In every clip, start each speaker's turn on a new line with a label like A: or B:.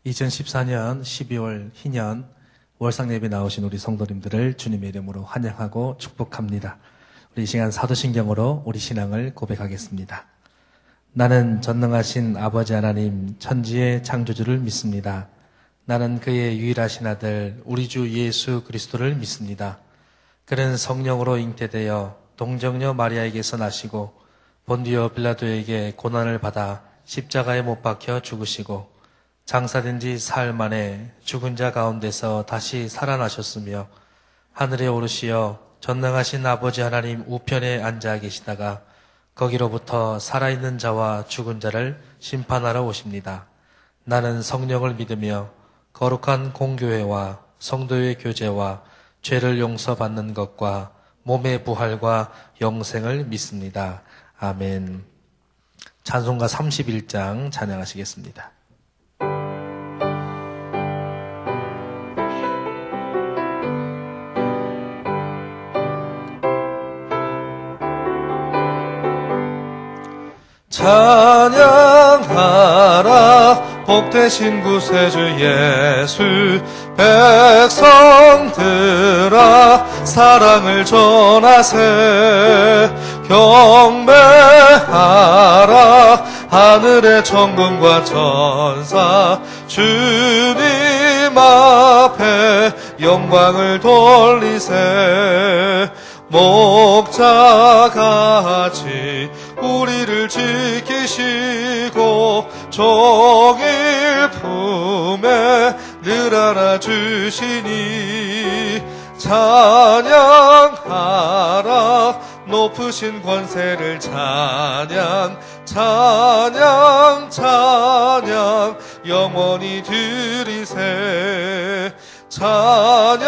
A: 2014년 12월 희년 월상예배 나오신 우리 성도님들을 주님의 이름으로 환영하고 축복합니다. 우리 이 시간 사도신경으로 우리 신앙을 고백하겠습니다. 나는 전능하신 아버지 하나님 천지의 창조주를 믿습니다. 나는 그의 유일하신 아들 우리 주 예수 그리스도를 믿습니다. 그는 성령으로 잉태되어 동정녀 마리아에게서 나시고 본디오 빌라도에게 고난을 받아 십자가에 못 박혀 죽으시고 장사된 지 사흘 만에 죽은 자 가운데서 다시 살아나셨으며 하늘에 오르시어 전능하신 아버지 하나님 우편에 앉아 계시다가 거기로부터 살아있는 자와 죽은 자를 심판하러 오십니다. 나는 성령을 믿으며 거룩한 공교회와 성도의 교제와 죄를 용서받는 것과 몸의 부활과 영생을 믿습니다. 아멘. 찬송가 31장 찬양하시겠습니다. 찬양하라 복되신 구세주 예수 백성들아 사랑을 전하세 경배하라 하늘의 천군과 천사 주님 앞에 영광을 돌리세 목자같이 우리를 지키시고 종일 품에 늘 안아주시니 찬양하라 높으신 권세를 찬양 찬양 찬양 영원히 드리세 찬양하라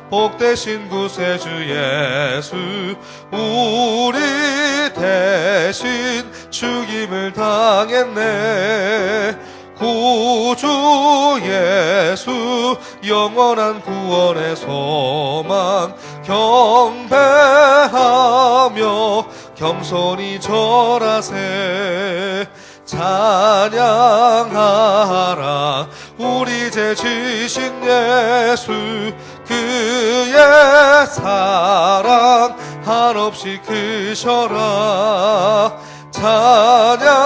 A: 복되신 구세주 예수 우리 대신 죽임을 당했네 구주 예수 영원한 구원의 소망 경배하며 겸손히 절하세 찬양하라 우리 죄 지신 예수 그의 사랑 한없이 크셔라 찬양하라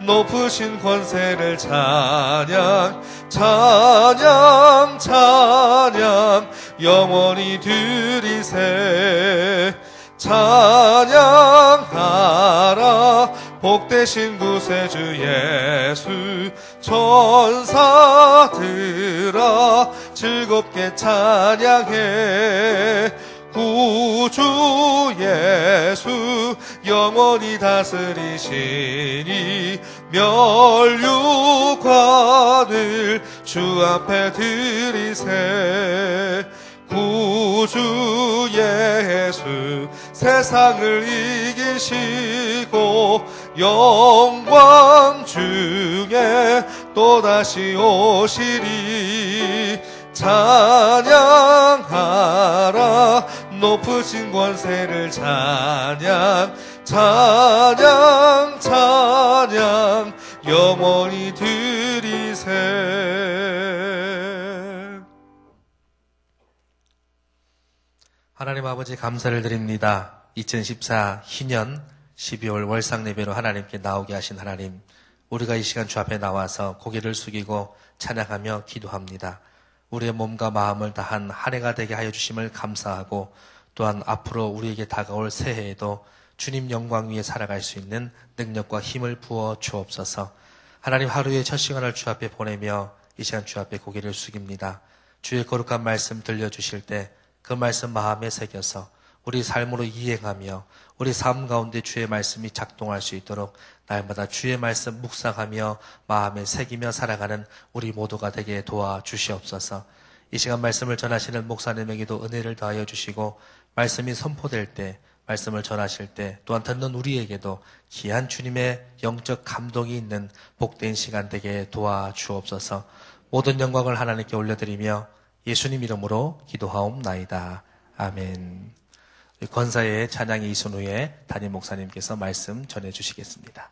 A: 높으신 권세를 찬양 찬양 찬양 영원히 드리세 찬양하라 복되신 구세주 예수 천사들아 즐겁게 찬양해 구주 예수 영원히 다스리시니 멸류관을 주 앞에 드리세 구주 예수 세상을 이기시고 영광 중에 또다시 오시리 찬양하라 높으신 권세를 찬양 찬양 찬양 영원히 드리세. 하나님 아버지 감사를 드립니다. 2014 희년 12월 월상예배로 하나님께 나오게 하신 하나님, 우리가 이 시간 주 앞에 나와서 고개를 숙이고 찬양하며 기도합니다. 우리의 몸과 마음을 다한 한 해가 되게 하여 주심을 감사하고 또한 앞으로 우리에게 다가올 새해에도 주님 영광 위에 살아갈 수 있는 능력과 힘을 부어 주옵소서. 하나님 하루의 첫 시간을 주 앞에 보내며 이 시간 주 앞에 고개를 숙입니다. 주의 거룩한 말씀 들려주실 때 그 말씀 마음에 새겨서 우리 삶으로 이행하며 우리 삶 가운데 주의 말씀이 작동할 수 있도록 날마다 주의 말씀 묵상하며 마음에 새기며 살아가는 우리 모두가 되게 도와주시옵소서. 이 시간 말씀을 전하시는 목사님에게도 은혜를 더하여 주시고 말씀이 선포될 때 말씀을 전하실 때 또한 듣는 우리에게도 귀한 주님의 영적 감동이 있는 복된 시간 되게 도와주옵소서. 모든 영광을 하나님께 올려드리며 예수님 이름으로 기도하옵나이다. 아멘. 권사의 찬양이 있은 후에 담임 목사님께서 말씀 전해주시겠습니다.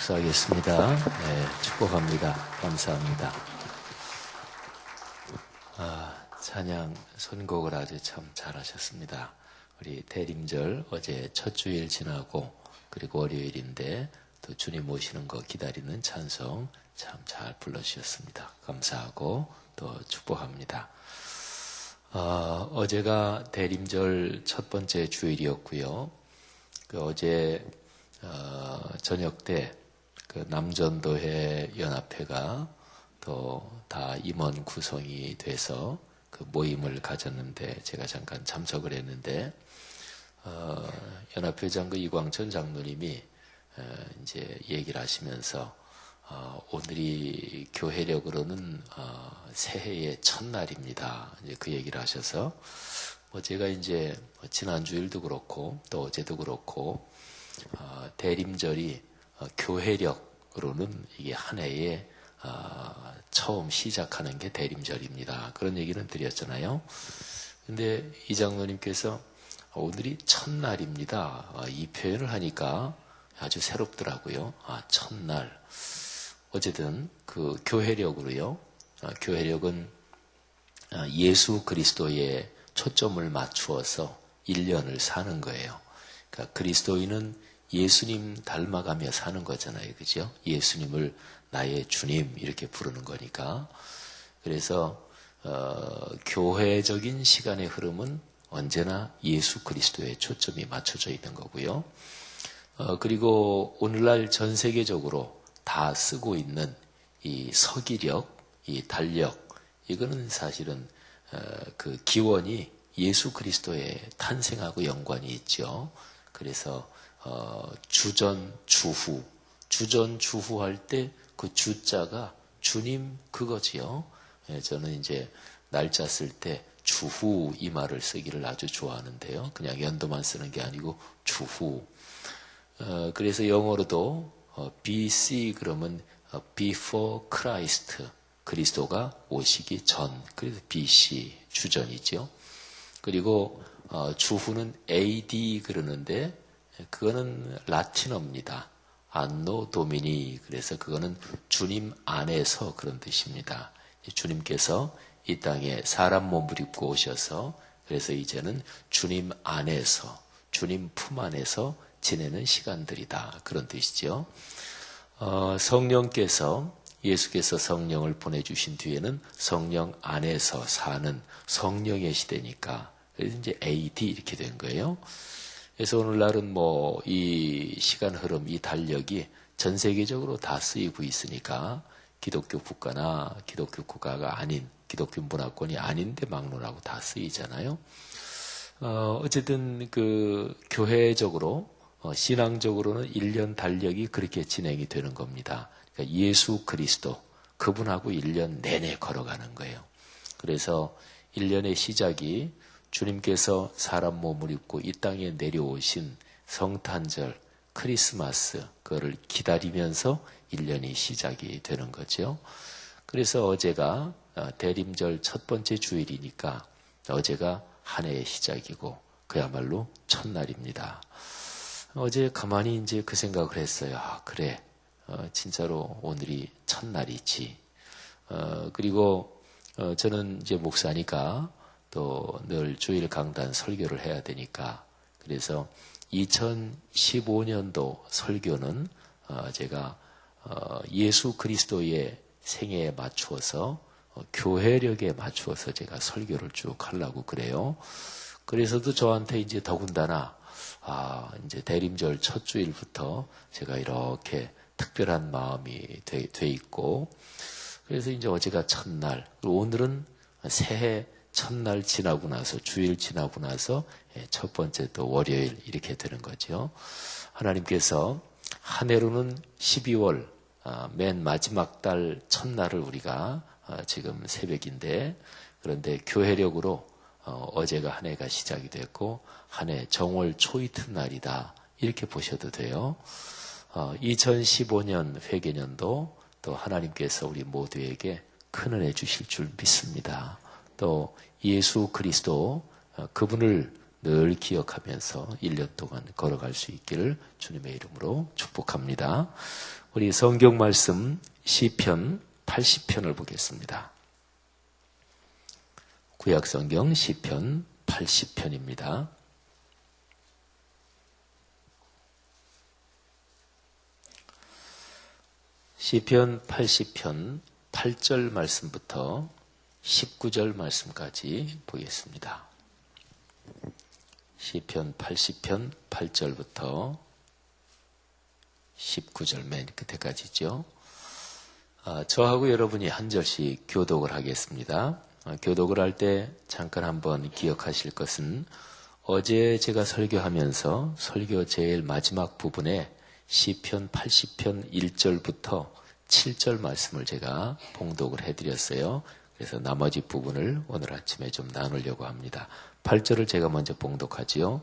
B: 축사하겠습니다. 네, 축복합니다. 감사합니다. 찬양 선곡을 아주 참 잘하셨습니다. 우리 대림절 어제 첫 주일 지나고 그리고 월요일인데 또 주님 오시는 거 기다리는 찬송 참 잘 불러주셨습니다. 감사하고 또 축복합니다. 어제가 대림절 첫 번째 주일이었고요. 어제 저녁 때 그 남전도회 연합회가 또 다 임원 구성이 돼서 그 모임을 가졌는데 제가 잠깐 참석을 했는데 연합회장 그 이광천 장로님이 이제 얘기를 하시면서 오늘이 교회력으로는 새해의 첫날입니다. 이제 그 얘기를 하셔서 제가 이제 지난 주일도 그렇고 또 어제도 그렇고 대림절이 교회력으로는 이게 한 해에 처음 시작하는 게 대림절입니다. 그런 얘기는 드렸잖아요. 근데 이 장로님께서 오늘이 첫날입니다. 이 표현을 하니까 아주 새롭더라고요. 첫날. 어쨌든 그 교회력으로요. 교회력은 예수 그리스도에 초점을 맞추어서 1년을 사는 거예요. 그러니까 그리스도인은 예수님 닮아가며 사는 거잖아요. 그죠? 예수님을 나의 주님 이렇게 부르는 거니까. 그래서 교회적인 시간의 흐름은 언제나 예수 그리스도에 초점이 맞춰져 있는 거고요. 그리고 오늘날 전 세계적으로 다 쓰고 있는 이 서기력, 이 달력, 이거는 사실은 그 기원이 예수 그리스도의 탄생하고 연관이 있죠. 그래서 주전, 주후, 주전, 주후 할 때 그 주자가 주님 그거지요. 저는 이제 날짜 쓸 때 주후 이 말을 쓰기를 아주 좋아하는데요. 그냥 연도만 쓰는 게 아니고 주후. 그래서 영어로도 BC 그러면 before Christ, 그리스도가 오시기 전, 그래서 BC 주전이죠. 그리고 주후는 AD 그러는데 그거는 라틴어입니다. 안노 도미니, 그래서 그거는 주님 안에서 그런 뜻입니다. 주님께서 이 땅에 사람 몸을 입고 오셔서 그래서 이제는 주님 안에서, 주님 품 안에서 지내는 시간들이다. 그런 뜻이죠. 성령께서, 예수께서 성령을 보내주신 뒤에는 성령 안에서 사는 성령의 시대니까 그래서 이제 AD 이렇게 된 거예요. 그래서 오늘날은 이 시간 흐름, 이 달력이 전 세계적으로 다 쓰이고 있으니까 기독교 국가나 기독교 국가가 아닌, 기독교 문화권이 아닌데 막론하고 다 쓰이잖아요. 어쨌든 그 교회적으로, 신앙적으로는 1년 달력이 그렇게 진행이 되는 겁니다. 그러니까 예수 그리스도, 그분하고 1년 내내 걸어가는 거예요. 그래서 1년의 시작이 주님께서 사람 몸을 입고 이 땅에 내려오신 성탄절, 크리스마스, 그거를 기다리면서 1년이 시작이 되는 거죠. 그래서 어제가 대림절 첫 번째 주일이니까 어제가 한 해의 시작이고 그야말로 첫날입니다. 어제 가만히 이제 그 생각을 했어요. 그래. 진짜로 오늘이 첫날이지. 그리고 저는 이제 목사니까 또 늘 주일 강단 설교를 해야 되니까 그래서 2015년도 설교는 제가 예수 그리스도의 생애에 맞추어서 교회력에 맞추어서 제가 설교를 쭉 하려고 그래요. 그래서도 저한테 이제 더군다나 이제 대림절 첫 주일부터 제가 이렇게 특별한 마음이 돼 있고 그래서 이제 어제가 첫날, 그리고 오늘은 새해 첫날 지나고 나서, 주일 지나고 나서 첫 번째 또 월요일 이렇게 되는 거죠. 하나님께서 한 해로는 12월 맨 마지막 달 첫날을 우리가 지금 새벽인데 그런데 교회력으로 어제가 한 해가 시작이 됐고 한 해 정월 초이튿날이다 이렇게 보셔도 돼요. 2015년 회계년도 또 하나님께서 우리 모두에게 큰 은혜 주실 줄 믿습니다. 또 예수 그리스도 그분을 늘 기억하면서 1년 동안 걸어갈 수 있기를 주님의 이름으로 축복합니다. 우리 성경 말씀 시편 80편을 보겠습니다. 구약 성경 시편 80편입니다. 시편 80편 8절 말씀부터 19절 말씀까지 보겠습니다. 시편 80편 8절부터 19절 맨 끝에까지죠. 저하고 여러분이 한 절씩 교독을 하겠습니다. 교독을 할 때 잠깐 한번 기억하실 것은 어제 제가 설교하면서 설교 제일 마지막 부분에 시편 80편 1절부터 7절 말씀을 제가 봉독을 해드렸어요. 그래서 나머지 부분을 오늘 아침에 좀 나누려고 합니다. 8절을 제가 먼저 봉독하지요.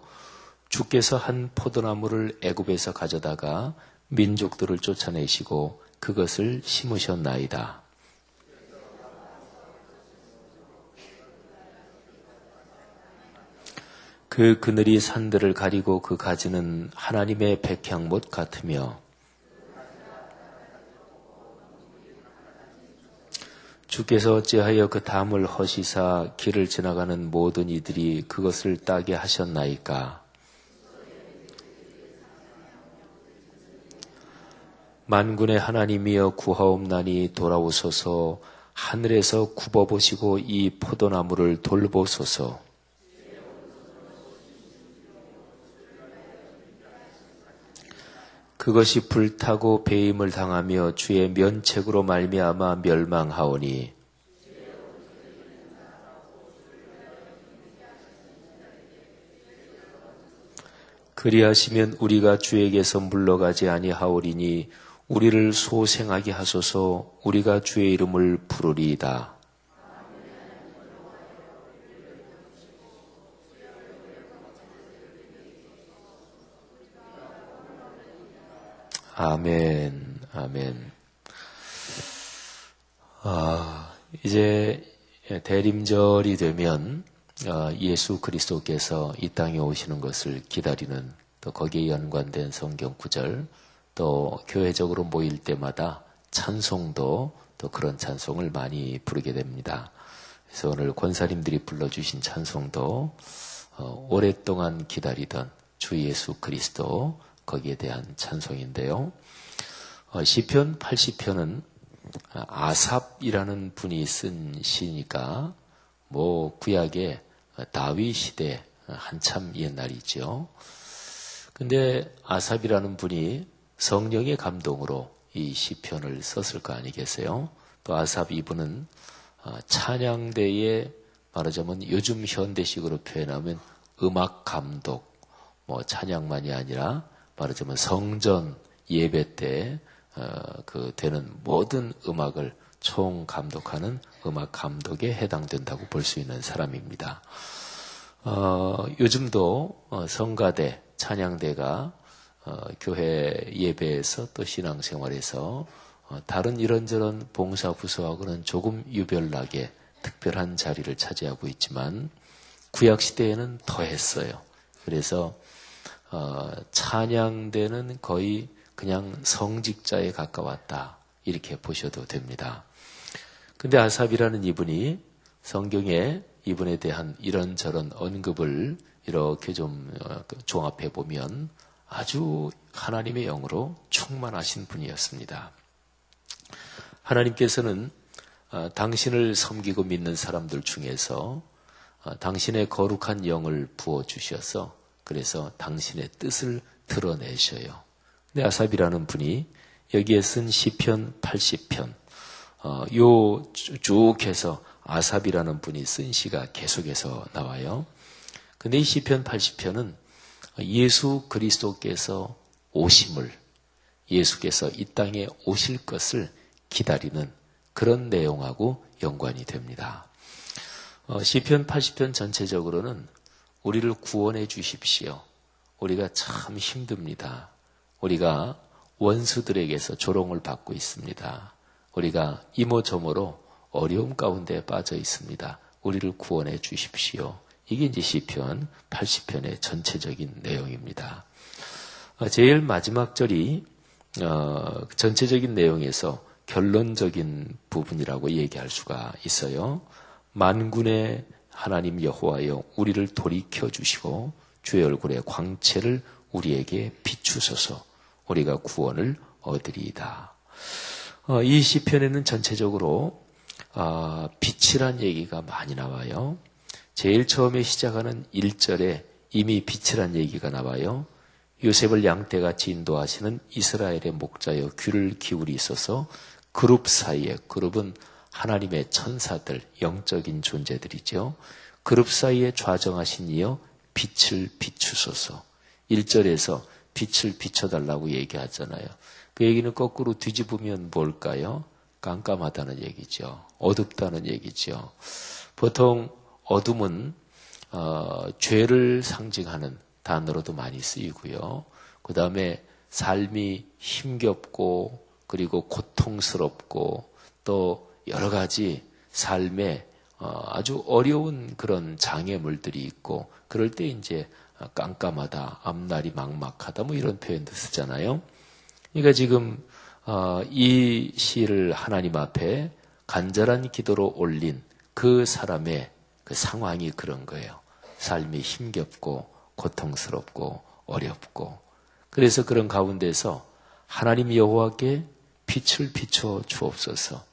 B: 주께서 한 포도나무를 애굽에서 가져다가 민족들을 쫓아내시고 그것을 심으셨나이다. 그 그늘이 산들을 가리고 그 가지는 하나님의 백향못 같으며 주께서 어찌하여 그 담을 허시사 길을 지나가는 모든 이들이 그것을 따게 하셨나이까. 만군의 하나님이여 구하옵나니 돌아오소서. 하늘에서 굽어보시고 이 포도나무를 돌보소서. 그것이 불타고 배임을 당하며 주의 면책으로 말미암아 멸망하오니 그리하시면 우리가 주에게서 물러가지 아니하오리니 우리를 소생하게 하소서. 우리가 주의 이름을 부르리이다. 아멘, 아멘. 이제 대림절이 되면 예수 그리스도께서 이 땅에 오시는 것을 기다리는 또 거기에 연관된 성경 구절, 또 교회적으로 모일 때마다 찬송도 또 그런 찬송을 많이 부르게 됩니다. 그래서 오늘 권사님들이 불러주신 찬송도 오랫동안 기다리던 주 예수 그리스도 거기에 대한 찬송인데요. 시편 80편은 아삽이라는 분이 쓴 시니까 구약의 다윗 시대 한참 옛날이죠. 근데 아삽이라는 분이 성령의 감동으로 이 시편을 썼을 거 아니겠어요? 또 아삽 이분은 찬양대의 말하자면 요즘 현대식으로 표현하면 음악 감독, 찬양만이 아니라 말하자면 성전 예배 때 되는 모든 음악을 총 감독하는 음악 감독에 해당된다고 볼 수 있는 사람입니다. 요즘도 성가대, 찬양대가 교회 예배에서 또 신앙생활에서 다른 이런저런 봉사부서하고는 조금 유별나게 특별한 자리를 차지하고 있지만 구약시대에는 더했어요. 그래서 찬양대는 거의 그냥 성직자에 가까웠다 이렇게 보셔도 됩니다. 근데 아삽이라는 이분이 성경에 이분에 대한 이런저런 언급을 이렇게 좀 종합해 보면 아주 하나님의 영으로 충만하신 분이었습니다. 하나님께서는 당신을 섬기고 믿는 사람들 중에서 당신의 거룩한 영을 부어주셔서 그래서 당신의 뜻을 드러내셔요. 근데 아삽이라는 분이 여기에 쓴 시편 80편 쭉 해서 아삽이라는 분이 쓴 시가 계속해서 나와요. 근데 이 시편 80편은 예수 그리스도께서 오심을, 예수께서 이 땅에 오실 것을 기다리는 그런 내용하고 연관이 됩니다. 시편 80편 전체적으로는 우리를 구원해 주십시오. 우리가 참 힘듭니다. 우리가 원수들에게서 조롱을 받고 있습니다. 우리가 이모저모로 어려움 가운데 빠져 있습니다. 우리를 구원해 주십시오. 이게 이제 시편 80편의 전체적인 내용입니다. 제일 마지막 절이 전체적인 내용에서 결론적인 부분이라고 얘기할 수가 있어요. 만군의 하나님 여호와여 우리를 돌이켜 주시고 주의 얼굴의 광채를 우리에게 비추소서 우리가 구원을 얻으리이다. 이 시편에는 전체적으로 빛이란 얘기가 많이 나와요. 제일 처음에 시작하는 1절에 이미 빛이란 얘기가 나와요. 요셉을 양떼같이 인도하시는 이스라엘의 목자여 귀를 기울이소서. 그룹 사이에, 그룹은 하나님의 천사들, 영적인 존재들이죠. 그룹 사이에 좌정하신 이여 빛을 비추소서. 1절에서 빛을 비춰달라고 얘기하잖아요. 그 얘기는 거꾸로 뒤집으면 뭘까요? 깜깜하다는 얘기죠. 어둡다는 얘기죠. 보통 어둠은 죄를 상징하는 단어로도 많이 쓰이고요. 그 다음에 삶이 힘겹고 그리고 고통스럽고 또 여러 가지 삶에 아주 어려운 그런 장애물들이 있고 그럴 때 이제 깜깜하다, 앞날이 막막하다 뭐 이런 표현도 쓰잖아요. 그러니까 지금 이 시를 하나님 앞에 간절한 기도로 올린 그 사람의 그 상황이 그런 거예요. 삶이 힘겹고 고통스럽고 어렵고 그래서 그런 가운데서 하나님 여호와께 빛을 비춰 주옵소서.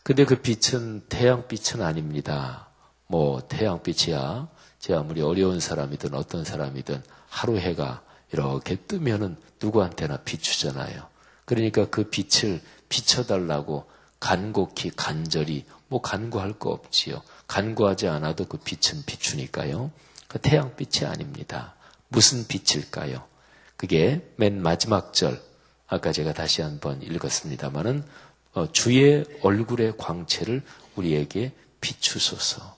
B: 근데 그 빛은 태양빛은 아닙니다. 뭐 태양빛이야 제 아무리 어려운 사람이든 어떤 사람이든 하루 해가 이렇게 뜨면은 누구한테나 비추잖아요. 그러니까 그 빛을 비춰달라고 간곡히 간절히 뭐 간구할 거 없지요. 간구하지 않아도 그 빛은 비추니까요. 그 태양빛이 아닙니다. 무슨 빛일까요? 그게 맨 마지막 절 아까 제가 다시 한번 읽었습니다마는 주의 얼굴의 광채를 우리에게 비추소서.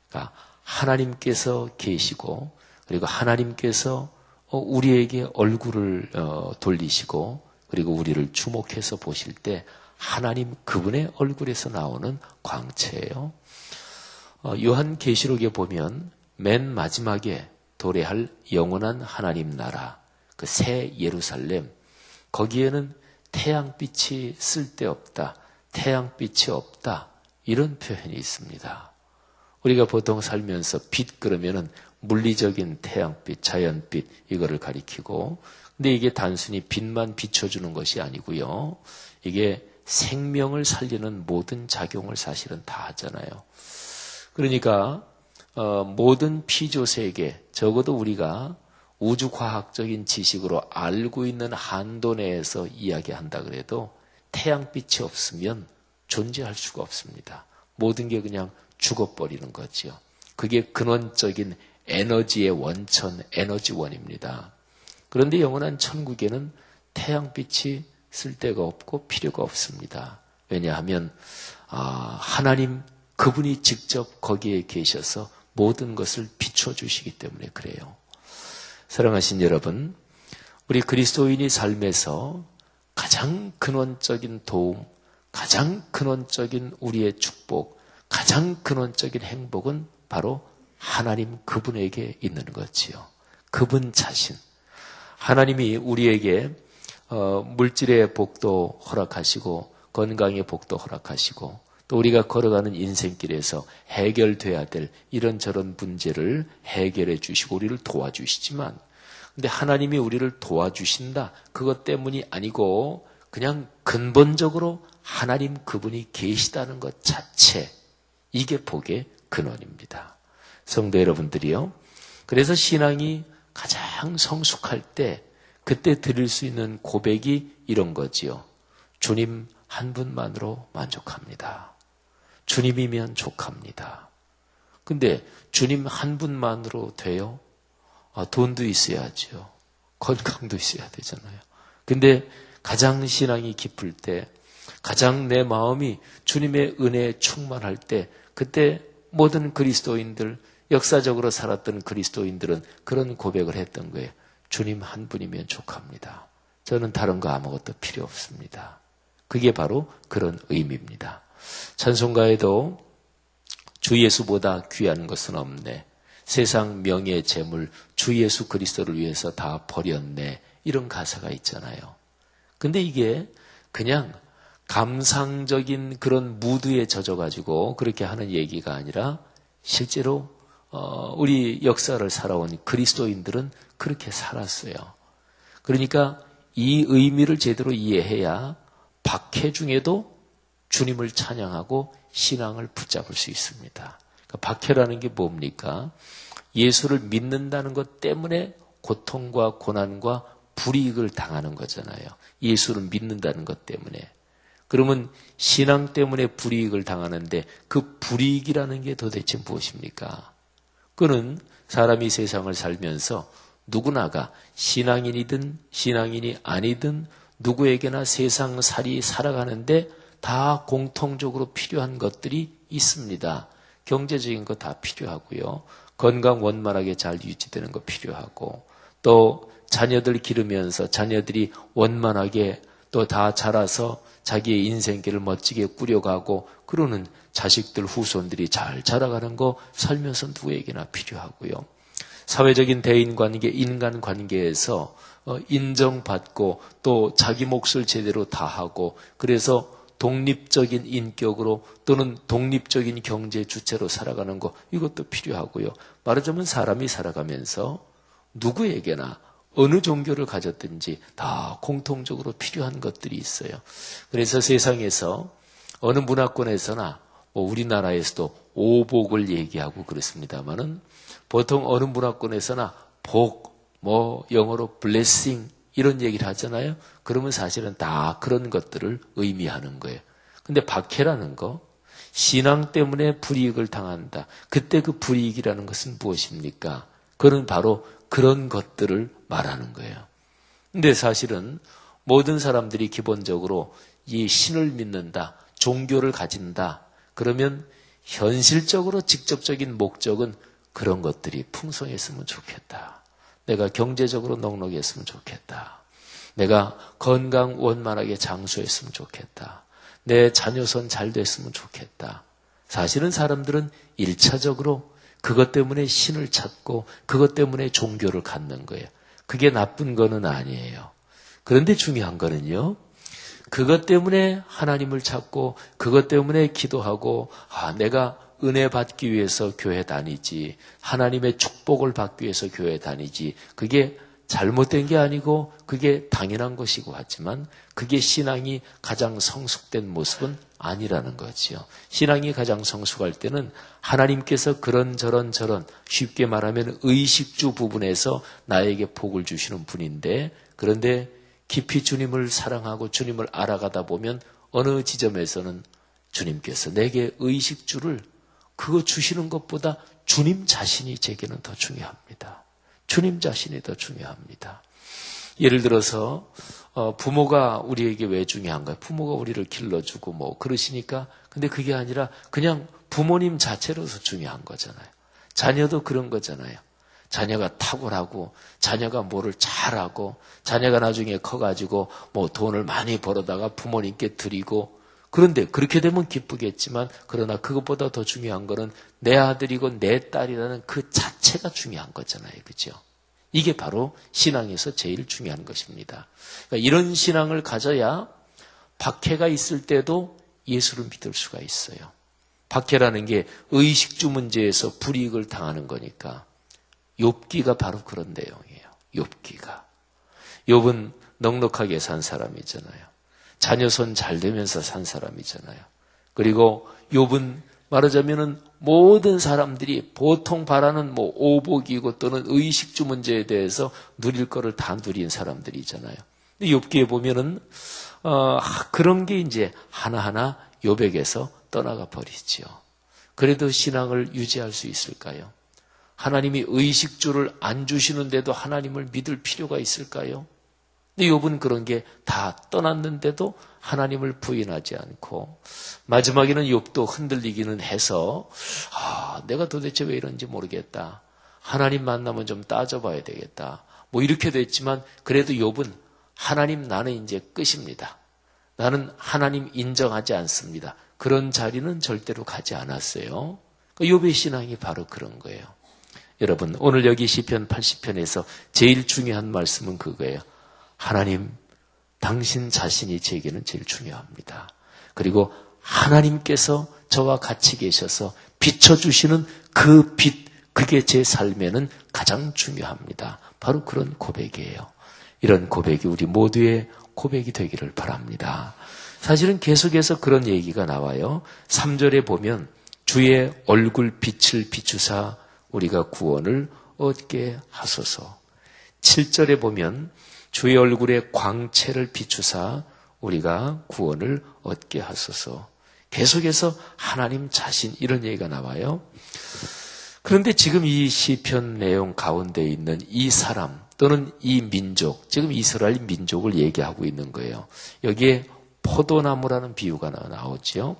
B: 그러니까 하나님께서 계시고 그리고 하나님께서 우리에게 얼굴을 돌리시고 그리고 우리를 주목해서 보실 때 하나님 그분의 얼굴에서 나오는 광채예요. 요한계시록에 보면 맨 마지막에 도래할 영원한 하나님 나라 그 새 예루살렘 거기에는 태양빛이 쓸데없다. 태양빛이 없다. 이런 표현이 있습니다. 우리가 보통 살면서 빛 그러면은 물리적인 태양빛, 자연빛 이거를 가리키고 근데 이게 단순히 빛만 비춰주는 것이 아니고요. 이게 생명을 살리는 모든 작용을 사실은 다 하잖아요. 그러니까 모든 피조세계 적어도 우리가 우주과학적인 지식으로 알고 있는 한도 내에서 이야기한다 그래도 태양빛이 없으면 존재할 수가 없습니다. 모든 게 그냥 죽어버리는 거죠. 그게 근원적인 에너지의 원천, 에너지원입니다. 그런데 영원한 천국에는 태양빛이 쓸데가 없고 필요가 없습니다. 왜냐하면 하나님 그분이 직접 거기에 계셔서 모든 것을 비춰주시기 때문에 그래요. 사랑하신 여러분, 우리 그리스도인이 삶에서 가장 근원적인 도움, 가장 근원적인 우리의 축복, 가장 근원적인 행복은 바로 하나님 그분에게 있는 거지요. 그분 자신. 하나님이 우리에게 물질의 복도 허락하시고 건강의 복도 허락하시고 또 우리가 걸어가는 인생길에서 해결돼야 될 이런저런 문제를 해결해 주시고 우리를 도와주시지만 근데 하나님이 우리를 도와주신다. 그것 때문이 아니고 그냥 근본적으로 하나님 그분이 계시다는 것 자체 이게 복의 근원입니다. 성도 여러분들이요. 그래서 신앙이 가장 성숙할 때 그때 드릴 수 있는 고백이 이런 거지요. 주님 한 분만으로 만족합니다. 주님이면 족합니다. 근데 주님 한 분만으로 돼요? 돈도 있어야죠. 건강도 있어야 되잖아요. 근데 가장 신앙이 깊을 때, 가장 내 마음이 주님의 은혜에 충만할 때, 그때 모든 그리스도인들, 역사적으로 살았던 그리스도인들은 그런 고백을 했던 거예요. 주님 한 분이면 족합니다. 저는 다른 거 아무것도 필요 없습니다. 그게 바로 그런 의미입니다. 찬송가에도 주 예수보다 귀한 것은 없네. 세상 명예 재물 주 예수 그리스도를 위해서 다 버렸네. 이런 가사가 있잖아요. 근데 이게 그냥 감상적인 그런 무드에 젖어가지고 그렇게 하는 얘기가 아니라 실제로 우리 역사를 살아온 그리스도인들은 그렇게 살았어요. 그러니까 이 의미를 제대로 이해해야 박해 중에도 주님을 찬양하고 신앙을 붙잡을 수 있습니다. 그러니까 박해라는 게 뭡니까? 예수를 믿는다는 것 때문에 고통과 고난과 불이익을 당하는 거잖아요. 예수를 믿는다는 것 때문에. 그러면 신앙 때문에 불이익을 당하는데 그 불이익이라는 게 도대체 무엇입니까? 그는 사람이 세상을 살면서 누구나가 신앙인이든 신앙인이 아니든 누구에게나 세상살이 살아가는데 다 공통적으로 필요한 것들이 있습니다. 경제적인 거 다 필요하고요. 건강 원만하게 잘 유지되는 거 필요하고 또 자녀들 기르면서 자녀들이 원만하게 또 다 자라서 자기의 인생길을 멋지게 꾸려가고 그러는 자식들 후손들이 잘 자라가는 거 살면서 누구에게나 필요하고요. 사회적인 대인관계, 인간관계에서 인정받고 또 자기 몫을 제대로 다하고 그래서 독립적인 인격으로 또는 독립적인 경제 주체로 살아가는 거 이것도 필요하고요. 말하자면 사람이 살아가면서 누구에게나 어느 종교를 가졌든지 다 공통적으로 필요한 것들이 있어요. 그래서 세상에서 어느 문화권에서나 우리나라에서도 오복을 얘기하고 그렇습니다만은 보통 어느 문화권에서나 복, 영어로 blessing 이런 얘기를 하잖아요. 그러면 사실은 다 그런 것들을 의미하는 거예요. 근데 박해라는 거, 신앙 때문에 불이익을 당한다. 그때 그 불이익이라는 것은 무엇입니까? 그건 바로 그런 것들을 말하는 거예요. 근데 사실은 모든 사람들이 기본적으로 이 신을 믿는다, 종교를 가진다. 그러면 현실적으로 직접적인 목적은 그런 것들이 풍성했으면 좋겠다. 내가 경제적으로 넉넉했으면 좋겠다. 내가 건강 원만하게 장수했으면 좋겠다. 내 자녀선 잘 됐으면 좋겠다. 사실은 사람들은 1차적으로 그것 때문에 신을 찾고 그것 때문에 종교를 갖는 거예요. 그게 나쁜 거는 아니에요. 그런데 중요한 거는요. 그것 때문에 하나님을 찾고 그것 때문에 기도하고 내가 은혜 받기 위해서 교회 다니지 하나님의 축복을 받기 위해서 교회 다니지 그게 잘못된 게 아니고 그게 당연한 것이고 하지만 그게 신앙이 가장 성숙된 모습은 아니라는 거지요. 신앙이 가장 성숙할 때는 하나님께서 그런저런 쉽게 말하면 의식주 부분에서 나에게 복을 주시는 분인데 그런데 깊이 주님을 사랑하고 주님을 알아가다 보면 어느 지점에서는 주님께서 내게 의식주를 그거 주시는 것보다 주님 자신이 제게는 더 중요합니다. 주님 자신이 더 중요합니다. 예를 들어서 부모가 우리에게 왜 중요한가요? 부모가 우리를 길러주고 그러시니까 근데 그게 아니라 그냥 부모님 자체로서 중요한 거잖아요. 자녀도 그런 거잖아요. 자녀가 탁월하고 자녀가 뭐를 잘하고 자녀가 나중에 커가지고 돈을 많이 벌어다가 부모님께 드리고 그런데 그렇게 되면 기쁘겠지만 그러나 그것보다 더 중요한 거는 내 아들이고 내 딸이라는 그 자체가 중요한 거잖아요. 그죠? 이게 바로 신앙에서 제일 중요한 것입니다. 그러니까 이런 신앙을 가져야 박해가 있을 때도 예수를 믿을 수가 있어요. 박해라는 게 의식주 문제에서 불이익을 당하는 거니까 욥기가 바로 그런 내용이에요. 욥기가. 욥은 넉넉하게 산 사람이잖아요. 자녀손 잘 되면서 산 사람이잖아요. 그리고 욥은 말하자면은 모든 사람들이 보통 바라는 오복이고 또는 의식주 문제에 대해서 누릴 거를 다 누린 사람들이잖아요. 근데 욥기에 보면은 그런 게 이제 하나하나 욥에게서 떠나가 버리죠. 그래도 신앙을 유지할 수 있을까요? 하나님이 의식주를 안 주시는데도 하나님을 믿을 필요가 있을까요? 근데 욥은 그런 게 다 떠났는데도 하나님을 부인하지 않고 마지막에는 욥도 흔들리기는 해서 내가 도대체 왜 이런지 모르겠다. 하나님 만나면 좀 따져봐야 되겠다. 이렇게 됐지만 그래도 욥은 하나님 나는 이제 끝입니다. 나는 하나님 인정하지 않습니다. 그런 자리는 절대로 가지 않았어요. 욥의 신앙이 바로 그런 거예요. 여러분 오늘 여기 시편 80편에서 제일 중요한 말씀은 그거예요. 하나님 당신 자신이 제게는 제일 중요합니다. 그리고 하나님께서 저와 같이 계셔서 비춰주시는 그 빛, 그게 제 삶에는 가장 중요합니다. 바로 그런 고백이에요. 이런 고백이 우리 모두의 고백이 되기를 바랍니다. 사실은 계속해서 그런 얘기가 나와요. 3절에 보면 주의 얼굴 빛을 비추사 우리가 구원을 얻게 하소서. 7절에 보면 주의 얼굴의 광채를 비추사 우리가 구원을 얻게 하소서. 계속해서 하나님 자신 이런 얘기가 나와요. 그런데 지금 이 시편 내용 가운데 있는 이 사람 또는 이 민족, 지금 이스라엘 민족을 얘기하고 있는 거예요. 여기에 포도나무라는 비유가 나오죠.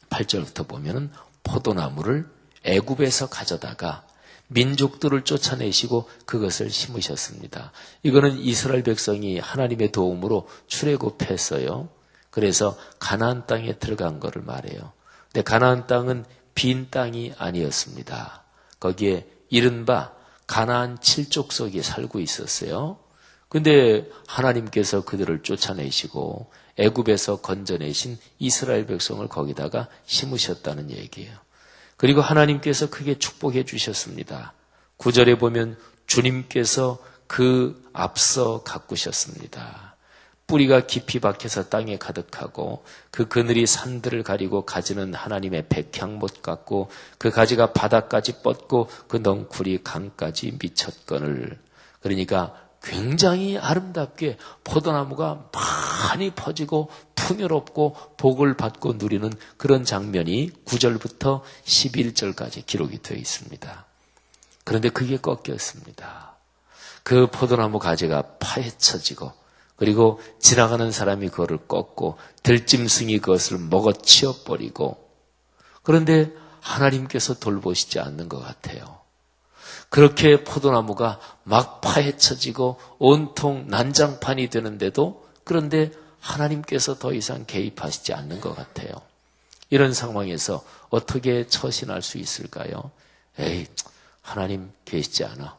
B: 8절부터 보면은 포도나무를 애굽에서 가져다가 민족들을 쫓아내시고 그것을 심으셨습니다. 이거는 이스라엘 백성이 하나님의 도움으로 출애굽했어요. 그래서 가나안 땅에 들어간 거를 말해요. 근데 가나안 땅은 빈 땅이 아니었습니다. 거기에 이른바 가나안 7족속이 살고 있었어요. 근데 하나님께서 그들을 쫓아내시고 애굽에서 건져내신 이스라엘 백성을 거기다가 심으셨다는 얘기예요. 그리고 하나님께서 크게 축복해 주셨습니다. 9절에 보면 주님께서 그 앞서 가꾸셨습니다. 뿌리가 깊이 박혀서 땅에 가득하고 그 그늘이 산들을 가리고 가지는 하나님의 백향못 같고 그 가지가 바닥까지 뻗고 그 넝쿨이 강까지 미쳤거늘. 그러니까 굉장히 아름답게 포도나무가 많이 퍼지고 풍요롭고 복을 받고 누리는 그런 장면이 9절부터 11절까지 기록이 되어 있습니다. 그런데 그게 꺾였습니다. 그 포도나무 가지가 파헤쳐지고 그리고 지나가는 사람이 그거를 꺾고 들짐승이 그것을 먹어치워버리고 그런데 하나님께서 돌보시지 않는 것 같아요. 그렇게 포도나무가 막 파헤쳐지고 온통 난장판이 되는데도 그런데 하나님께서 더 이상 개입하시지 않는 것 같아요. 이런 상황에서 어떻게 처신할 수 있을까요? 에이, 하나님 계시지 않아.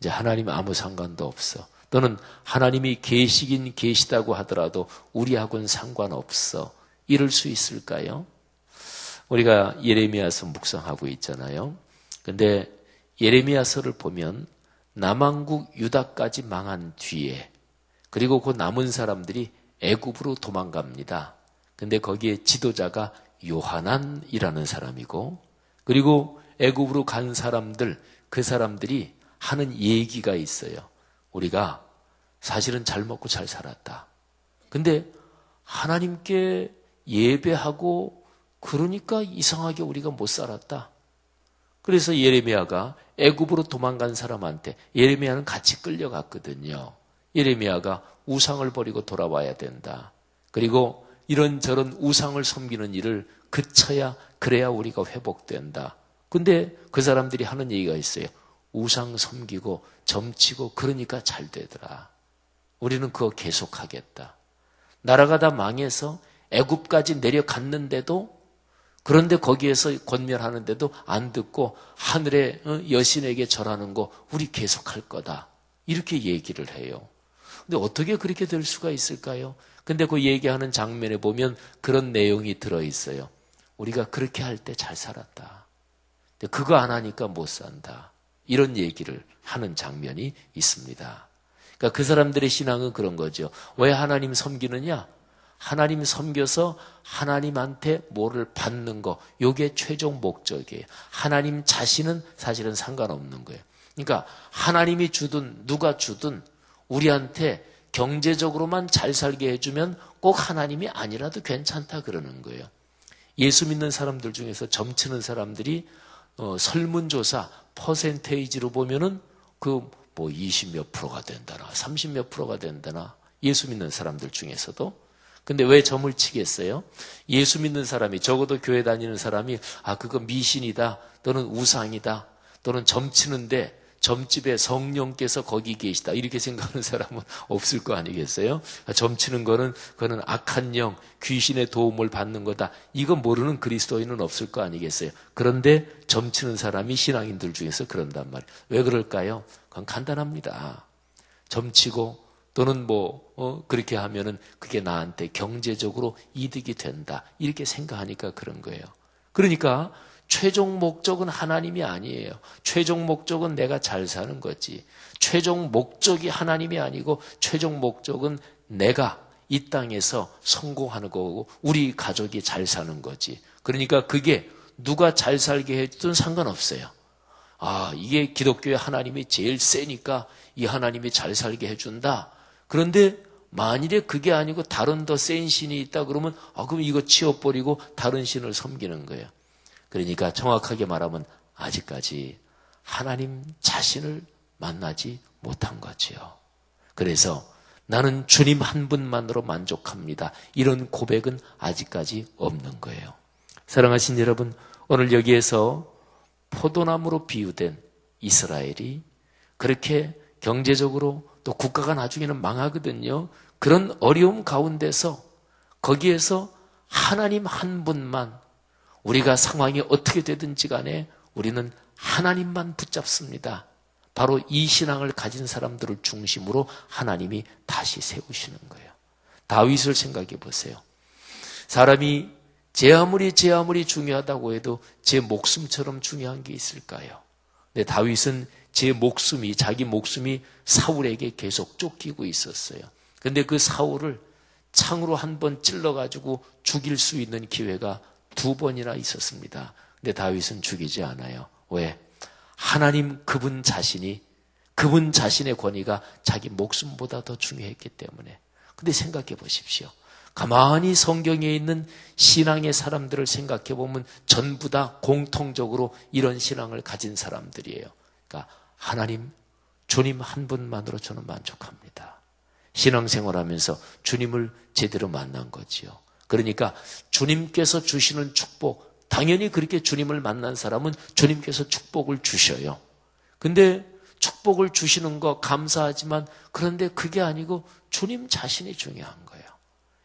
B: 이제 하나님 아무 상관도 없어. 또는 하나님이 계시긴 계시다고 하더라도 우리하고는 상관없어. 이럴 수 있을까요? 우리가 예레미야서 묵상하고 있잖아요. 근데 예레미야서를 보면 남왕국 유다까지 망한 뒤에 그리고 그 남은 사람들이 애굽으로 도망갑니다. 근데 거기에 지도자가 요하난이라는 사람이고 그리고 애굽으로 간 사람들 그 사람들이 하는 얘기가 있어요. 우리가 사실은 잘 먹고 잘 살았다. 근데 하나님께 예배하고 그러니까 이상하게 우리가 못 살았다. 그래서 예레미야가 애굽으로 도망간 사람한테 예레미야는 같이 끌려갔거든요. 예레미야가 우상을 버리고 돌아와야 된다. 그리고 이런저런 우상을 섬기는 일을 그쳐야 그래야 우리가 회복된다. 근데 그 사람들이 하는 얘기가 있어요. 우상 섬기고 점치고 그러니까 잘 되더라. 우리는 그거 계속하겠다. 나라가 다 망해서 애굽까지 내려갔는데도 그런데 거기에서 권면하는데도 안 듣고 하늘의 여신에게 절하는 거 우리 계속할 거다. 이렇게 얘기를 해요. 근데 어떻게 그렇게 될 수가 있을까요? 근데 그 얘기하는 장면에 보면 그런 내용이 들어있어요. 우리가 그렇게 할 때 잘 살았다. 근데 그거 안 하니까 못 산다. 이런 얘기를 하는 장면이 있습니다. 그러니까 그 사람들의 신앙은 그런 거죠. 왜 하나님 섬기느냐? 하나님 섬겨서 하나님한테 뭐를 받는 거, 이게 최종 목적이에요. 하나님 자신은 사실은 상관없는 거예요. 그러니까 하나님이 주든 누가 주든 우리한테 경제적으로만 잘 살게 해주면 꼭 하나님이 아니라도 괜찮다 그러는 거예요. 예수 믿는 사람들 중에서 점치는 사람들이 설문조사 퍼센테이지로 보면은 그 뭐 20몇 프로가 된다나 30몇 프로가 된다나 예수 믿는 사람들 중에서도. 근데 왜 점을 치겠어요? 예수 믿는 사람이 적어도 교회 다니는 사람이 그거 미신이다 또는 우상이다 또는 점치는데 점집에 성령께서 거기 계시다 이렇게 생각하는 사람은 없을 거 아니겠어요? 점치는 거는 그거는 악한 영, 귀신의 도움을 받는 거다. 이거 모르는 그리스도인은 없을 거 아니겠어요? 그런데 점치는 사람이 신앙인들 중에서 그런단 말이에요. 왜 그럴까요? 그건 간단합니다. 점치고 또는 그렇게 하면은 그게 나한테 경제적으로 이득이 된다. 이렇게 생각하니까 그런 거예요. 그러니까 최종 목적은 하나님이 아니에요. 최종 목적은 내가 잘 사는 거지. 최종 목적이 하나님이 아니고 최종 목적은 내가 이 땅에서 성공하는 거고 우리 가족이 잘 사는 거지. 그러니까 그게 누가 잘 살게 해도 상관없어요. 이게 기독교의 하나님이 제일 세니까 이 하나님이 잘 살게 해준다. 그런데 만일에 그게 아니고 다른 더 센 신이 있다 그러면 그럼 이거 치워버리고 다른 신을 섬기는 거예요. 그러니까 정확하게 말하면 아직까지 하나님 자신을 만나지 못한 거지요. 그래서 나는 주님 한 분만으로 만족합니다. 이런 고백은 아직까지 없는 거예요. 사랑하신 여러분, 오늘 여기에서 포도나무로 비유된 이스라엘이 그렇게 경제적으로 또 국가가 나중에는 망하거든요. 그런 어려움 가운데서 거기에서 하나님 한 분만 우리가 상황이 어떻게 되든지 간에 우리는 하나님만 붙잡습니다. 바로 이 신앙을 가진 사람들을 중심으로 하나님이 다시 세우시는 거예요. 다윗을 생각해 보세요. 사람이 제 아무리 중요하다고 해도 제 목숨처럼 중요한 게 있을까요? 근데 다윗은 자기 목숨이 사울에게 계속 쫓기고 있었어요. 근데 그 사울을 창으로 한 번 찔러가지고 죽일 수 있는 기회가 2번이나 있었습니다. 근데 다윗은 죽이지 않아요. 왜? 하나님 그분 자신의 권위가 자기 목숨보다 더 중요했기 때문에. 근데 생각해 보십시오. 가만히 성경에 있는 신앙의 사람들을 생각해 보면 전부 다 공통적으로 이런 신앙을 가진 사람들이에요. 그러니까 하나님, 주님 한 분만으로 저는 만족합니다. 신앙생활하면서 주님을 제대로 만난 거지요. 그러니까 주님께서 주시는 축복, 당연히 그렇게 주님을 만난 사람은 주님께서 축복을 주셔요. 근데 축복을 주시는 거 감사하지만 그런데 그게 아니고 주님 자신이 중요한 거예요.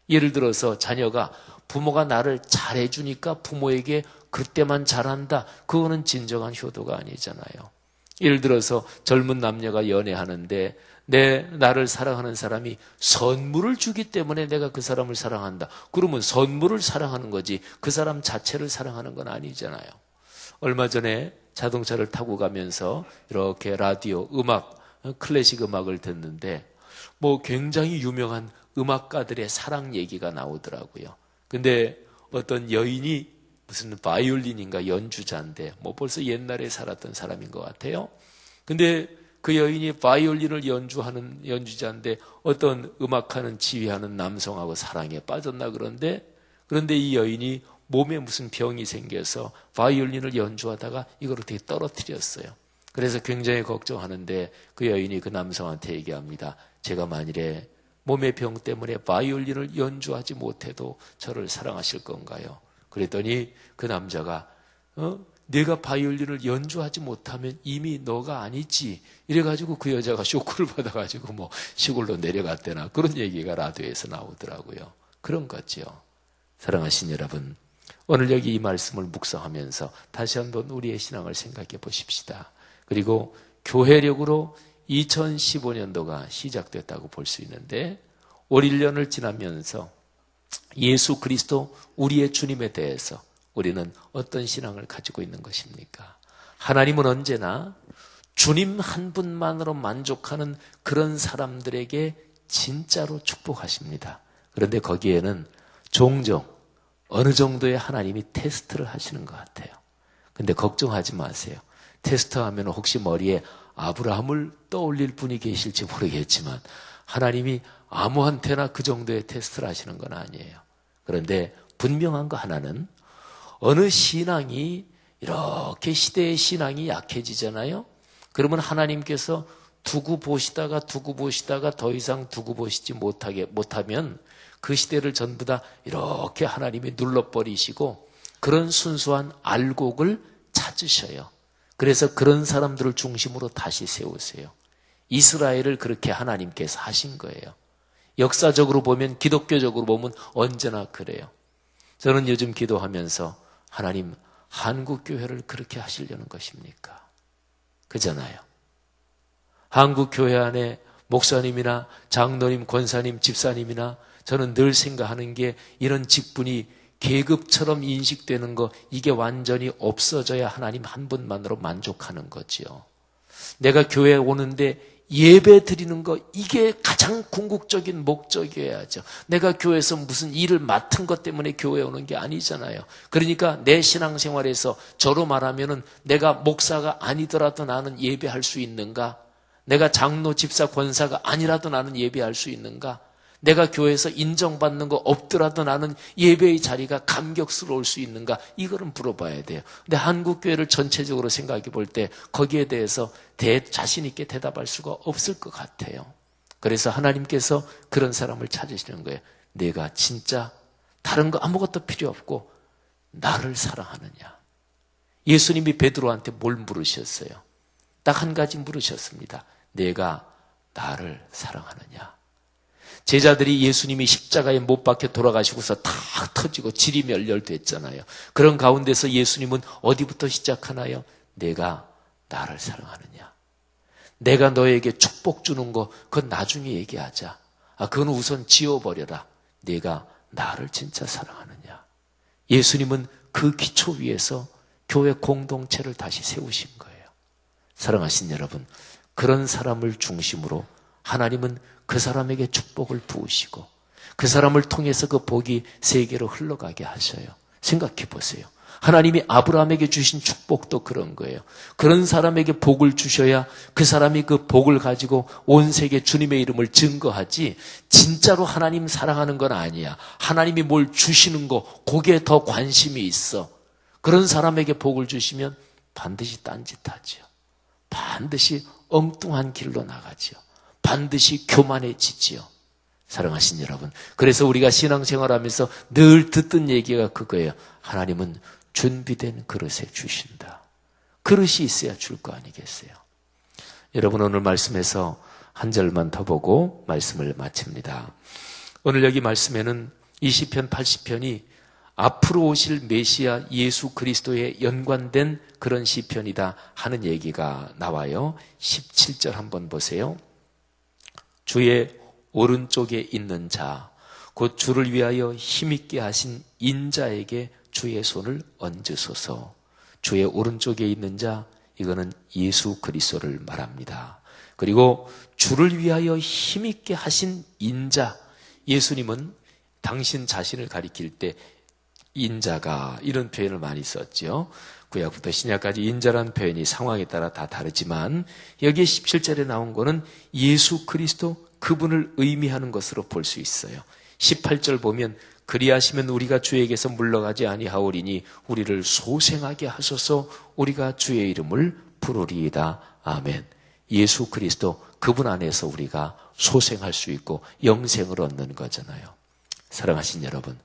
B: 예를 들어서 자녀가 부모가 나를 잘해주니까 부모에게 그때만 잘한다. 그거는 진정한 효도가 아니잖아요. 예를 들어서 젊은 남녀가 연애하는데 나를 사랑하는 사람이 선물을 주기 때문에 내가 그 사람을 사랑한다. 그러면 선물을 사랑하는 거지 그 사람 자체를 사랑하는 건 아니잖아요. 얼마 전에 자동차를 타고 가면서 이렇게 라디오, 클래식 음악을 듣는데 굉장히 유명한 음악가들의 사랑 얘기가 나오더라고요. 근데 어떤 여인이 무슨 바이올린인가 연주자인데 벌써 옛날에 살았던 사람인 것 같아요. 근데 그 여인이 바이올린을 연주하는 연주자인데 어떤 음악하는 지휘하는 남성하고 사랑에 빠졌나 그런데 이 여인이 몸에 무슨 병이 생겨서 바이올린을 연주하다가 이걸 어떻게 떨어뜨렸어요. 그래서 굉장히 걱정하는데 그 여인이 그 남성한테 얘기합니다. 제가 만일에 몸의 병 때문에 바이올린을 연주하지 못해도 저를 사랑하실 건가요? 그랬더니 그 남자가 내가 바이올린을 연주하지 못하면 이미 너가 아니지. 이래가지고 그 여자가 쇼크를 받아가지고 시골로 내려갔대나 그런 얘기가 라디오에서 나오더라고요. 그런 거죠. 사랑하신 여러분, 오늘 여기 이 말씀을 묵상하면서 다시 한번 우리의 신앙을 생각해 보십시다. 그리고 교회력으로 2015년도가 시작됐다고 볼 수 있는데 올 1년을 지나면서 예수 그리스도 우리의 주님에 대해서 우리는 어떤 신앙을 가지고 있는 것입니까? 하나님은 언제나 주님 한 분만으로 만족하는 그런 사람들에게 진짜로 축복하십니다. 그런데 거기에는 종종 어느 정도의 하나님이 테스트를 하시는 것 같아요. 근데 걱정하지 마세요. 테스트하면 혹시 머리에 아브라함을 떠올릴 분이 계실지 모르겠지만 하나님이 아무한테나 그 정도의 테스트를 하시는 건 아니에요. 그런데 분명한 거 하나는 어느 신앙이 이렇게 시대의 신앙이 약해지잖아요. 그러면 하나님께서 두고 보시다가 더 이상 두고 보시지 못하면 그 시대를 전부 다 이렇게 하나님이 눌러버리시고 그런 순수한 알곡을 찾으셔요. 그래서 그런 사람들을 중심으로 다시 세우세요. 이스라엘을 그렇게 하나님께서 하신 거예요. 역사적으로 보면, 기독교적으로 보면 언제나 그래요. 저는 요즘 기도하면서 하나님, 한국교회를 그렇게 하시려는 것입니까? 그잖아요. 한국교회 안에 목사님이나 장로님, 권사님, 집사님이나 저는 늘 생각하는 게 이런 직분이 계급처럼 인식되는 거, 이게 완전히 없어져야 하나님 한 분만으로 만족하는 거지요. 내가 교회에 오는데 예배 드리는 거, 이게 가장 궁극적인 목적이어야죠. 내가 교회에서 무슨 일을 맡은 것 때문에 교회에 오는 게 아니잖아요. 그러니까 내 신앙생활에서 저로 말하면은 내가 목사가 아니더라도 나는 예배할 수 있는가? 내가 장로, 집사, 권사가 아니라도 나는 예배할 수 있는가? 내가 교회에서 인정받는 거 없더라도 나는 예배의 자리가 감격스러울 수 있는가? 이거는 물어봐야 돼요. 근데 한국 교회를 전체적으로 생각해 볼 때 거기에 대해서 자신 있게 대답할 수가 없을 것 같아요. 그래서 하나님께서 그런 사람을 찾으시는 거예요. 내가 진짜 다른 거 아무것도 필요 없고 나를 사랑하느냐? 예수님이 베드로한테 뭘 물으셨어요? 딱 한 가지 물으셨습니다. 내가 나를 사랑하느냐? 제자들이 예수님이 십자가에 못 박혀 돌아가시고서 다 터지고 질이 멸렬됐잖아요. 그런 가운데서 예수님은 어디부터 시작하나요? 내가 나를 사랑하느냐? 내가 너에게 축복 주는 거 그건 나중에 얘기하자. 그건 우선 지워버려라. 내가 나를 진짜 사랑하느냐? 예수님은 그 기초 위에서 교회 공동체를 다시 세우신 거예요. 사랑하신 여러분, 그런 사람을 중심으로 하나님은 그 사람에게 축복을 부으시고 그 사람을 통해서 그 복이 세계로 흘러가게 하셔요. 생각해 보세요. 하나님이 아브라함에게 주신 축복도 그런 거예요. 그런 사람에게 복을 주셔야 그 사람이 그 복을 가지고 온 세계 주님의 이름을 증거하지, 진짜로 하나님 사랑하는 건 아니야. 하나님이 뭘 주시는 거, 거기에 더 관심이 있어. 그런 사람에게 복을 주시면 반드시 딴짓하지요. 반드시 엉뚱한 길로 나가지요. 반드시 교만해지지요. 사랑하신 여러분, 그래서 우리가 신앙생활하면서 늘 듣던 얘기가 그거예요. 하나님은 준비된 그릇에 주신다. 그릇이 있어야 줄 거 아니겠어요? 여러분, 오늘 말씀에서 한 절만 더 보고 말씀을 마칩니다. 오늘 여기 말씀에는 이 시편 80편이 앞으로 오실 메시아 예수 그리스도에 연관된 그런 시편이다 하는 얘기가 나와요. 17절 한번 보세요. 주의 오른쪽에 있는 자, 곧 주를 위하여 힘있게 하신 인자에게 주의 손을 얹으소서. 주의 오른쪽에 있는 자, 이거는 예수 그리스도를 말합니다. 그리고 주를 위하여 힘있게 하신 인자, 예수님은 당신 자신을 가리킬 때 인자가 이런 표현을 많이 썼죠. 구약부터 신약까지 인자라는 표현이 상황에 따라 다 다르지만 여기에 17절에 나온 거는 예수 그리스도 그분을 의미하는 것으로 볼 수 있어요. 18절 보면 그리하시면 우리가 주에게서 물러가지 아니하오리니 우리를 소생하게 하소서. 우리가 주의 이름을 부르리이다. 아멘. 예수 그리스도 그분 안에서 우리가 소생할 수 있고 영생을 얻는 거잖아요. 사랑하신 여러분,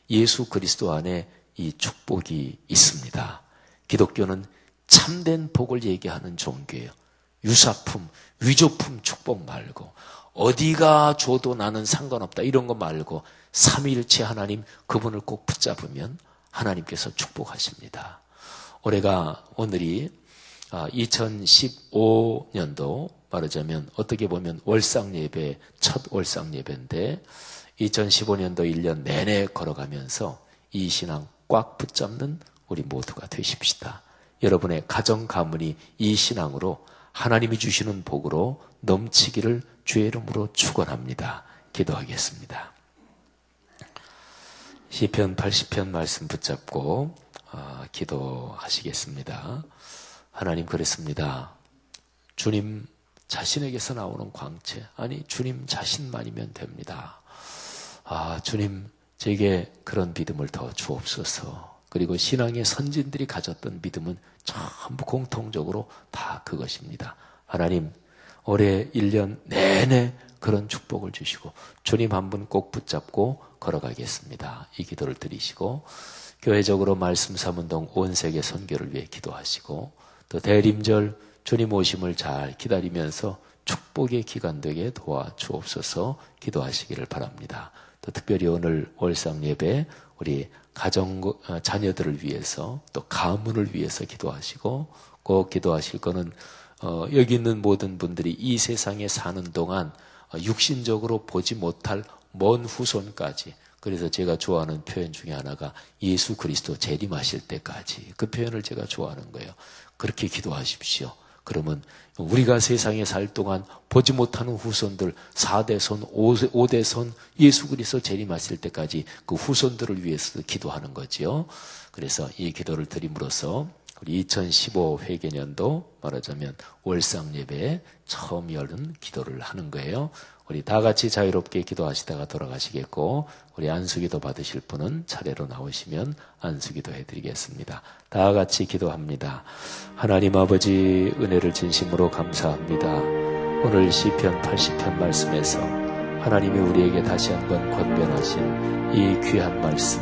B: 예수 그리스도 안에 이 축복이 있습니다. 기독교는 참된 복을 얘기하는 종교예요. 유사품, 위조품 축복 말고, 어디가 줘도 나는 상관없다 이런 거 말고 삼위일체 하나님, 그분을 꼭 붙잡으면 하나님께서 축복하십니다. 오늘이 2015년도 말하자면 어떻게 보면 월상예배, 첫 월상예배인데 2015년도 1년 내내 걸어가면서 이 신앙 꽉 붙잡는 우리 모두가 되십시다. 여러분의 가정 가문이 이 신앙으로 하나님이 주시는 복으로 넘치기를 주의 이름으로 축원합니다. 기도하겠습니다. 시편 80편 말씀 붙잡고 기도하시겠습니다. 하나님, 그랬습니다. 주님 자신에게서 나오는 광채, 아니 주님 자신만이면 됩니다. 주님, 제게 그런 믿음을 더 주옵소서. 그리고 신앙의 선진들이 가졌던 믿음은 전부 공통적으로 다 그것입니다. 하나님, 올해 1년 내내 그런 축복을 주시고 주님 한 분 꼭 붙잡고 걸어가겠습니다. 이 기도를 드리시고 교회적으로 말씀 사문동 온 세계 선교를 위해 기도하시고 또 대림절 주님 오심을 잘 기다리면서 축복의 기간 되게 도와주옵소서 기도하시기를 바랍니다. 또 특별히 오늘 월상 예배 우리 가정 자녀들을 위해서 또 가문을 위해서 기도하시고 꼭 기도하실 거는 여기 있는 모든 분들이 이 세상에 사는 동안 육신적으로 보지 못할 먼 후손까지, 그래서 제가 좋아하는 표현 중에 하나가 예수 그리스도 재림하실 때까지, 그 표현을 제가 좋아하는 거예요. 그렇게 기도하십시오. 그러면 우리가 세상에 살 동안 보지 못하는 후손들, 4대손, 5대손 예수 그리스도 재림하실 때까지 그 후손들을 위해서 기도하는 거죠. 그래서 이 기도를 드림으로써 우리 2015 회계년도 말하자면 월상 예배에 처음 열은 기도를 하는 거예요. 우리 다 같이 자유롭게 기도하시다가 돌아가시겠고, 우리 안수기도 받으실 분은 차례로 나오시면 안수기도 해드리겠습니다. 다 같이 기도합니다. 하나님 아버지, 은혜를 진심으로 감사합니다. 오늘 시편 80편 말씀에서 하나님이 우리에게 다시 한번 권면하신 이 귀한 말씀,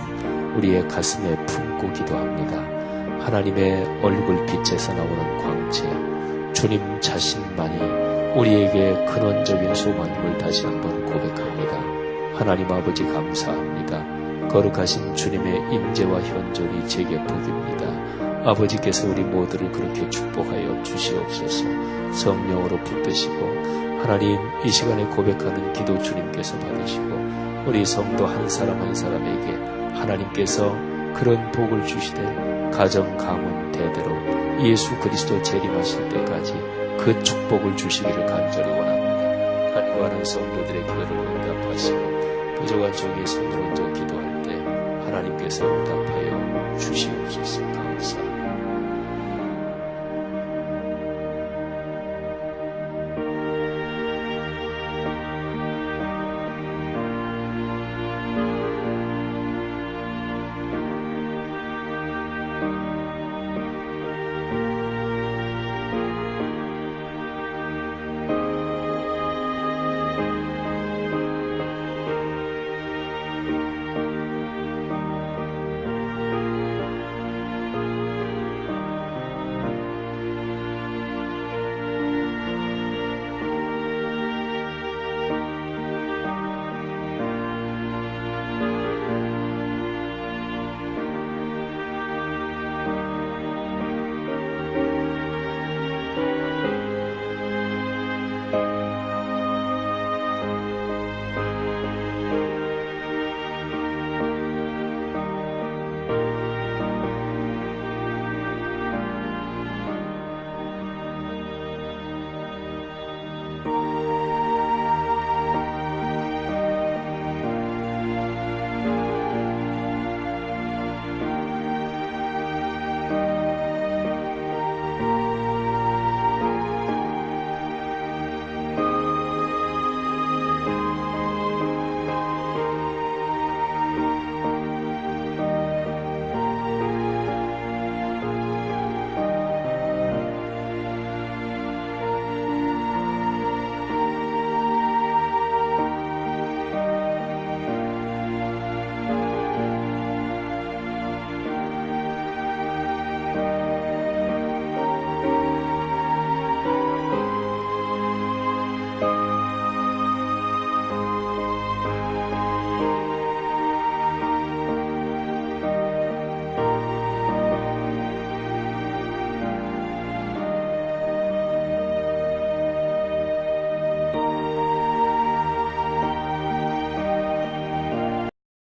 B: 우리의 가슴에 품고 기도합니다. 하나님의 얼굴 빛에서 나오는 광채, 주님 자신만이 우리에게 근원적인 소망임을 다시 한번 고백합니다. 하나님 아버지 감사합니다. 거룩하신 주님의 임재와 현존이 제게 복입니다. 아버지께서 우리 모두를 그렇게 축복하여 주시옵소서. 성령으로 붙드시고 하나님, 이 시간에 고백하는 기도 주님께서 받으시고 우리 성도 한 사람 한 사람에게 하나님께서 그런 복을 주시되 가정 가문 대대로 예수 그리스도 재림하실 때까지 그 축복을 주시기를 간절히 원합니다. 간구하는 성도들의 기도를 응답하시고 부족한 종의 손을 얹어 기도할 때 하나님께서 응답하여 주시옵소서. 감사합니다.